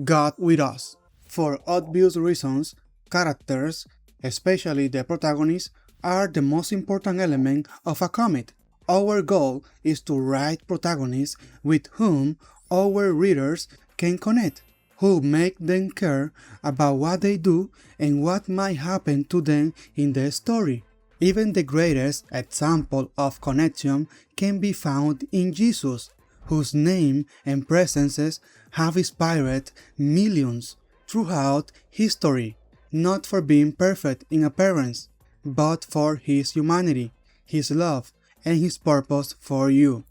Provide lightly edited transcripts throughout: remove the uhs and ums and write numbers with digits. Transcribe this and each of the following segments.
God with us. For obvious reasons, characters, especially the protagonists, are the most important element of a comic. Our goal is to write protagonists with whom our readers can connect, who make them care about what they do and what might happen to them in the story. Even the greatest example of connection can be found in Jesus, whose name and presences have inspired millions throughout history, not for being perfect in appearance, but for his humanity, his love, and his purpose for you.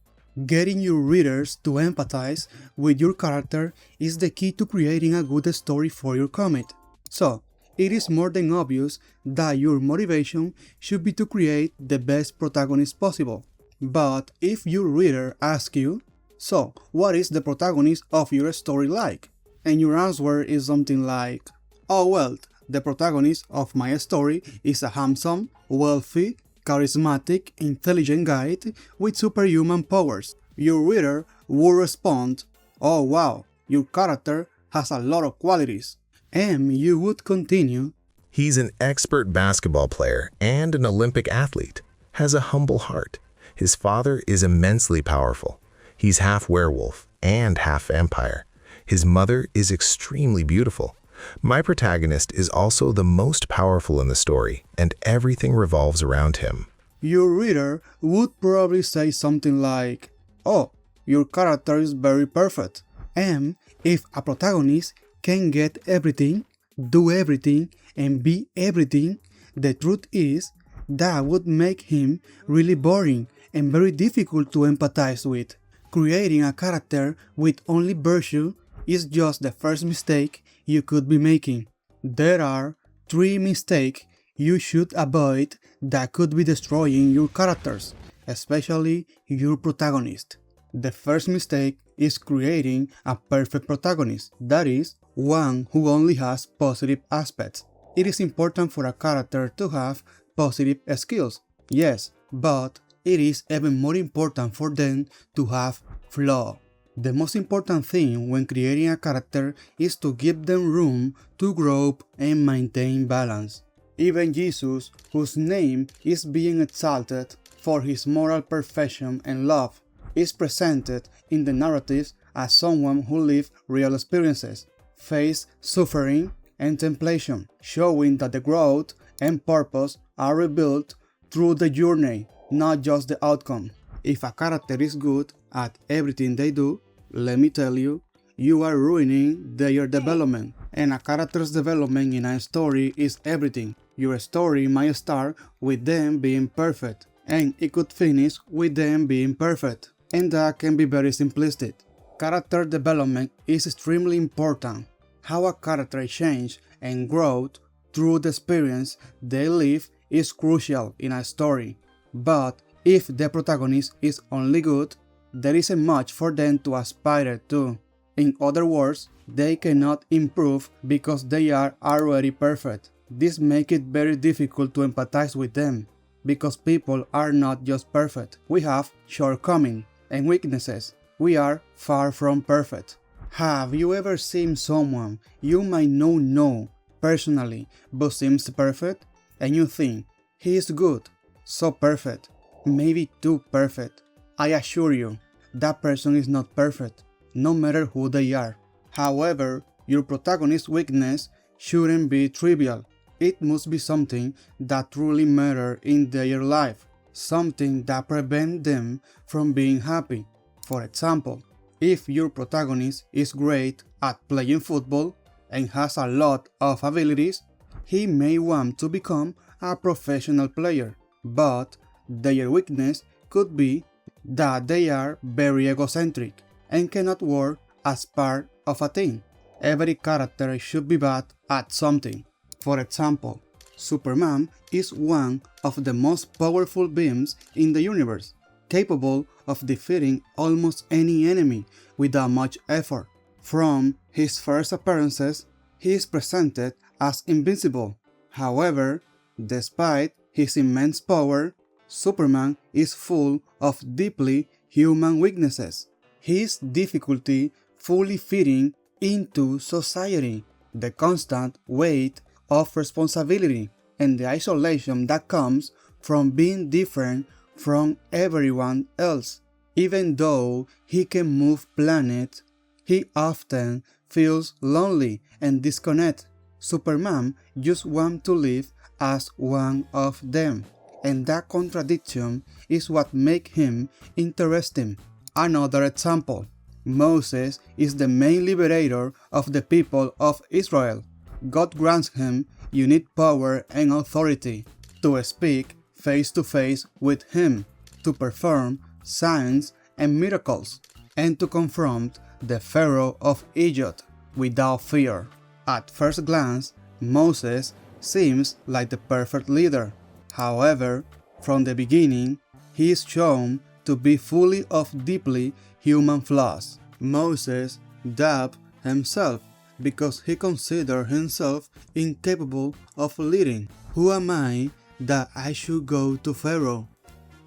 Getting your readers to empathize with your character is the key to creating a good story for your comic. So, it is more than obvious that your motivation should be to create the best protagonist possible. But if your reader asks you, so what is the protagonist of your story like? And your answer is something like, oh well, the protagonist of my story is a handsome, wealthy, charismatic, intelligent guy with superhuman powers. Your reader will respond, oh wow, your character has a lot of qualities. And you would continue, He's an expert basketball player and an Olympic athlete, has a humble heart. His father is immensely powerful. He's half werewolf and half vampire. His mother is extremely beautiful. My protagonist is also the most powerful in the story, and everything revolves around him. Your reader would probably say something like, oh, your character is very perfect. And if a protagonist can get everything, do everything, and be everything, the truth is that would make him really boring and very difficult to empathize with. Creating a character with only virtue is just the first mistake you could be making. There are 3 mistakes you should avoid that could be destroying your characters, especially your protagonist. The first mistake is creating a perfect protagonist, that is, one who only has positive aspects. It is important for a character to have positive skills, yes, but it is even more important for them to have flaws. The most important thing when creating a character is to give them room to grow and maintain balance. Even Jesus, whose name is being exalted for his moral perfection and love, is presented in the narratives as someone who lived real experiences, faced suffering and temptation, showing that the growth and purpose are rebuilt through the journey, not just the outcome. If a character is good at everything they do, let me tell you, you are ruining their development. And a character's development in a story is everything. Your story might start with them being perfect, and it could finish with them being perfect. And that can be very simplistic. Character development is extremely important. How a character changes and grows through the experience they live is crucial in a story. But if the protagonist is only good, there isn't much for them to aspire to. In other words, they cannot improve because they are already perfect. This makes it very difficult to empathize with them, because people are not just perfect. We have shortcomings and weaknesses. We are far from perfect. Have you ever seen someone you might not know personally but seems perfect, and you think, he is good, so perfect, maybe too perfect? I assure you, that person is not perfect, no matter who they are. However, your protagonist's weakness shouldn't be trivial. It must be something that truly matters in their life, something that prevents them from being happy. For example, if your protagonist is great at playing football and has a lot of abilities, he may want to become a professional player, but their weakness could be that they are very egocentric and cannot work as part of a team. Every character should be bad at something. For example, Superman is one of the most powerful beings in the universe, capable of defeating almost any enemy without much effort. From his first appearances, he is presented as invincible. However, despite his immense power, Superman is full of deeply human weaknesses. His difficulty fully fitting into society, the constant weight of responsibility, and the isolation that comes from being different from everyone else. Even though he can move planets, he often feels lonely and disconnected. Superman just wants to live as one of them, and that contradiction is what makes him interesting. Another example: Moses is the main liberator of the people of Israel. God grants him unique power and authority to speak face to face with him, to perform signs and miracles, and to confront the Pharaoh of Egypt without fear. At first glance, Moses seems like the perfect leader. However, from the beginning, he is shown to be full of deeply human flaws. Moses doubted himself because he considered himself incapable of leading. Who am I that I should go to Pharaoh?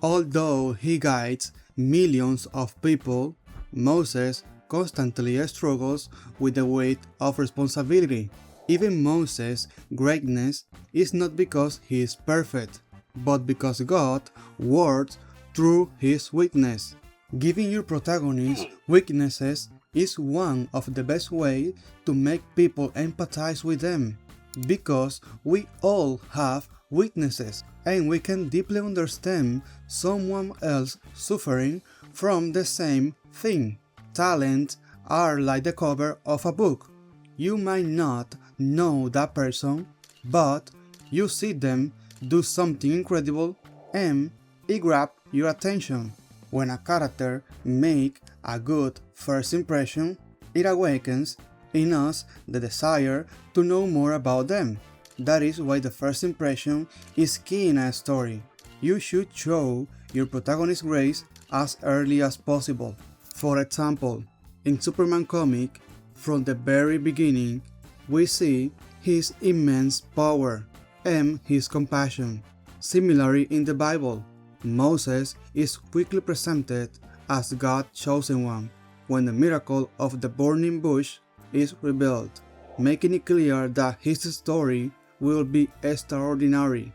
Although he guides millions of people, Moses constantly struggles with the weight of responsibility. Even Moses' greatness is not because he is perfect, but because God works through his weakness. Giving your protagonist weaknesses is one of the best ways to make people empathize with them, because we all have weaknesses and we can deeply understand someone else suffering from the same thing. Talents are like the cover of a book. You might not know that person, but you see them do something incredible and it grabs your attention. When a character makes a good first impression, it awakens in us the desire to know more about them. That is why the first impression is key in a story. You should show your protagonist grace as early as possible. For example, in Superman comic, from the very beginning, we see his immense power and his compassion. Similarly, in the Bible, Moses is quickly presented as God's chosen one when the miracle of the burning bush is revealed, making it clear that his story will be extraordinary.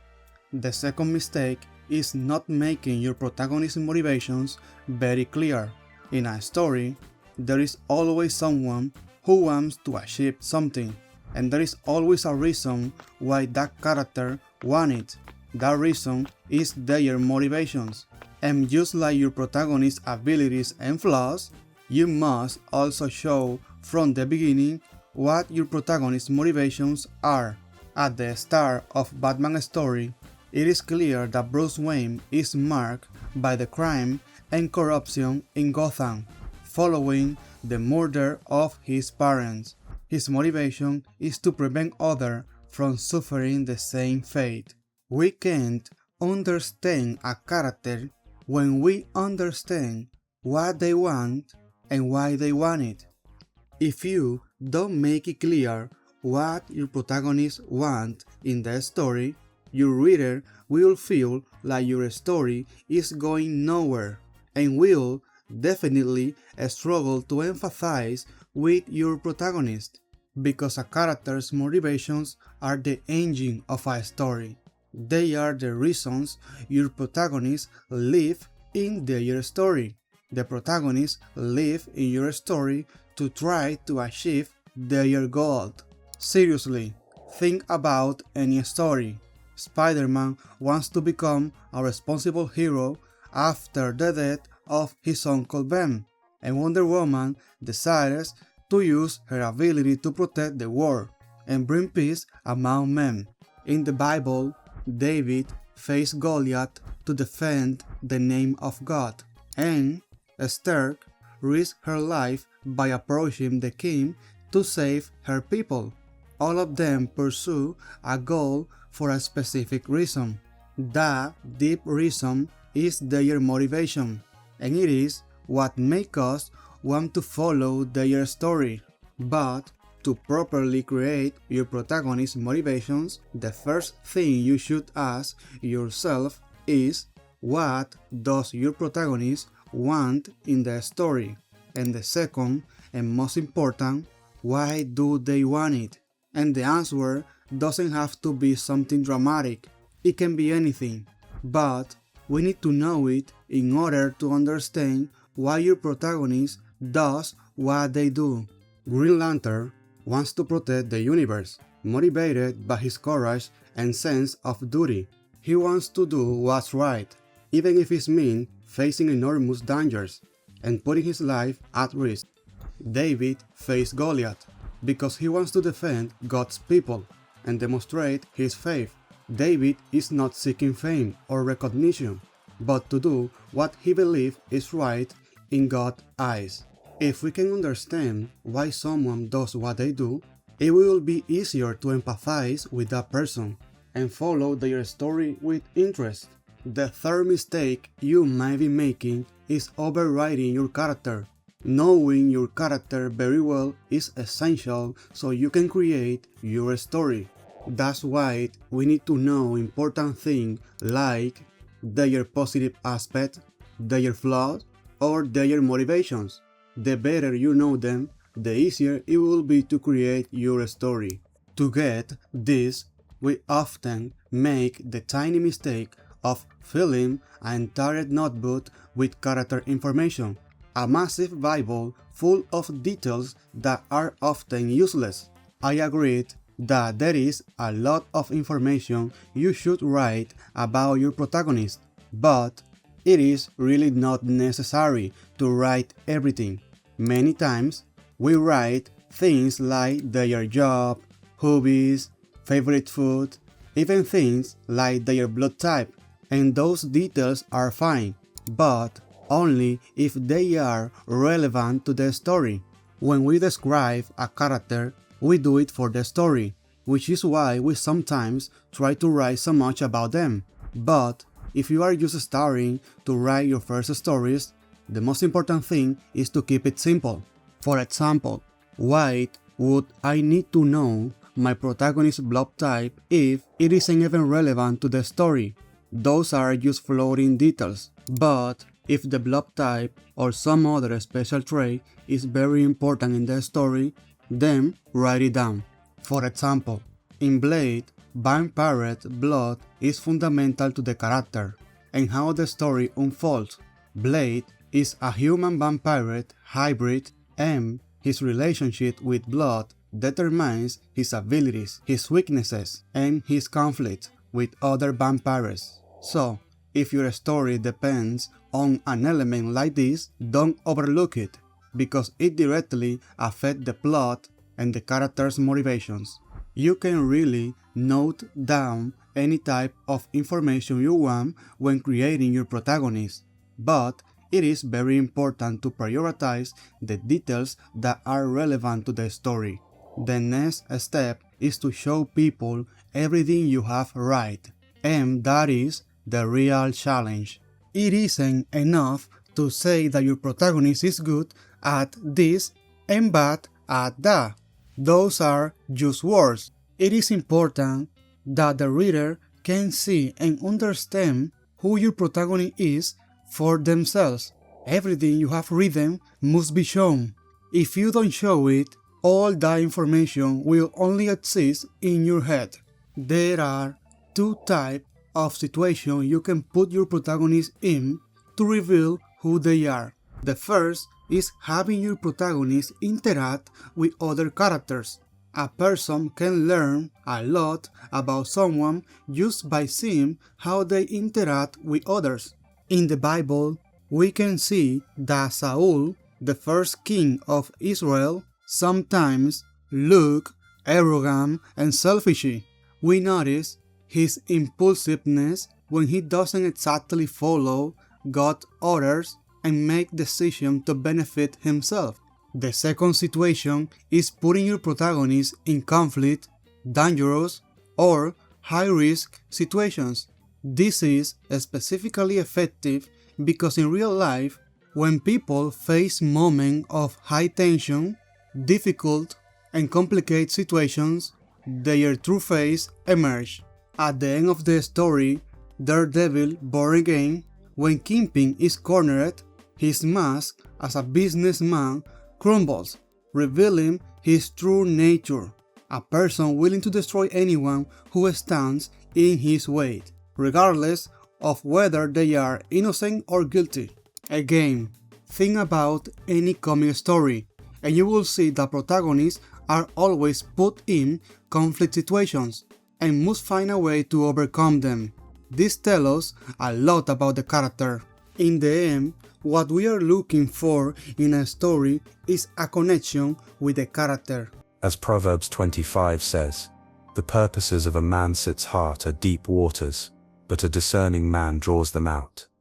The second mistake is not making your protagonist's motivations very clear. In a story, there is always someone who wants to achieve something, and there is always a reason why that character wants it. That reason is their motivations. And just like your protagonist's abilities and flaws, you must also show from the beginning what your protagonist's motivations are. At the start of Batman's story, it is clear that Bruce Wayne is marked by the crime and corruption in Gotham, following the murder of his parents. His motivation is to prevent others from suffering the same fate. We can't understand a character when we understand what they want and why they want it. If you don't make it clear what your protagonist wants in the story, your reader will feel like your story is going nowhere and will definitely struggle to empathize with your protagonist, because a character's motivations are the engine of a story. They are the reasons your protagonists live in their story. The protagonists live in your story to try to achieve their goal. Seriously, think about any story. Spider-Man wants to become a responsible hero after the death of his Uncle Ben, and Wonder Woman decides to use her ability to protect the world and bring peace among men. In the Bible, David faced Goliath to defend the name of God, and Esther risked her life by approaching the king to save her people. All of them pursue a goal for a specific reason. That deep reason is their motivation, and it is what makes us want to follow their story. But to properly create your protagonist's motivations, the first thing you should ask yourself is, what does your protagonist want in the story? And the second and most important, why do they want it? And the answer doesn't have to be something dramatic, it can be anything. But we need to know it in order to understand why your protagonist does what they do. Green Lantern wants to protect the universe, motivated by his courage and sense of duty. He wants to do what's right, even if it means facing enormous dangers and putting his life at risk. David faced Goliath because he wants to defend God's people and demonstrate his faith. David is not seeking fame or recognition, but to do what he believes is right in God's eyes. If we can understand why someone does what they do, it will be easier to empathize with that person and follow their story with interest. The third mistake you might be making is overriding your character. Knowing your character very well is essential so you can create your story. That's why we need to know important things like their positive aspect, their flaws, or their motivations. The better you know them, the easier it will be to create your story. To get this, we often make the tiny mistake of filling an entire notebook with character information, a massive Bible full of details that are often useless. I agreed that there is a lot of information you should write about your protagonist, but it is really not necessary to write everything. Many times, we write things like their job, hobbies, favorite food, even things like their blood type, and those details are fine, but only if they are relevant to the story. When we describe a character, we do it for the story, which is why we sometimes try to write so much about them. But if you are just starting to write your first stories, the most important thing is to keep it simple. For example, why would I need to know my protagonist's blood type if it isn't even relevant to the story? Those are just floating details. But if the blood type or some other special trait is very important in the story, then write it down. For example, in Blade, vampire blood is fundamental to the character and how the story unfolds. Blade is a human vampire hybrid, and his relationship with blood determines his abilities, his weaknesses, and his conflict with other vampires. So, if your story depends on an element like this, don't overlook it, because it directly affects the plot and the character's motivations. You can really note down any type of information you want when creating your protagonist, but it is very important to prioritize the details that are relevant to the story. The next step is to show people everything you have right, and that is the real challenge. It isn't enough to say that your protagonist is good at this and bad at that. Those are just words. It is important that the reader can see and understand who your protagonist is for themselves. Everything you have written must be shown. If you don't show it, all that information will only exist in your head. There are two types of situations you can put your protagonist in to reveal who they are. The first is having your protagonist interact with other characters. A person can learn a lot about someone just by seeing how they interact with others. In the Bible, we can see that Saul, the first king of Israel, sometimes looked arrogant and selfish. We notice his impulsiveness when he doesn't exactly follow God's orders and make decisions to benefit himself. The second situation is putting your protagonist in conflict, dangerous, or high-risk situations. This is specifically effective because in real life, when people face moments of high tension, difficult and complicated situations, their true face emerges. At the end of the story, Daredevil born again, when Kingpin is cornered, his mask as a businessman crumbles, revealing his true nature, a person willing to destroy anyone who stands in his way, regardless of whether they are innocent or guilty. Again, think about any comic story, and you will see that protagonists are always put in conflict situations and must find a way to overcome them. This tells us a lot about the character. In the end, what we are looking for in a story is a connection with the character. As Proverbs 25 says, "The purposes of a man's heart are deep waters, but a discerning man draws them out."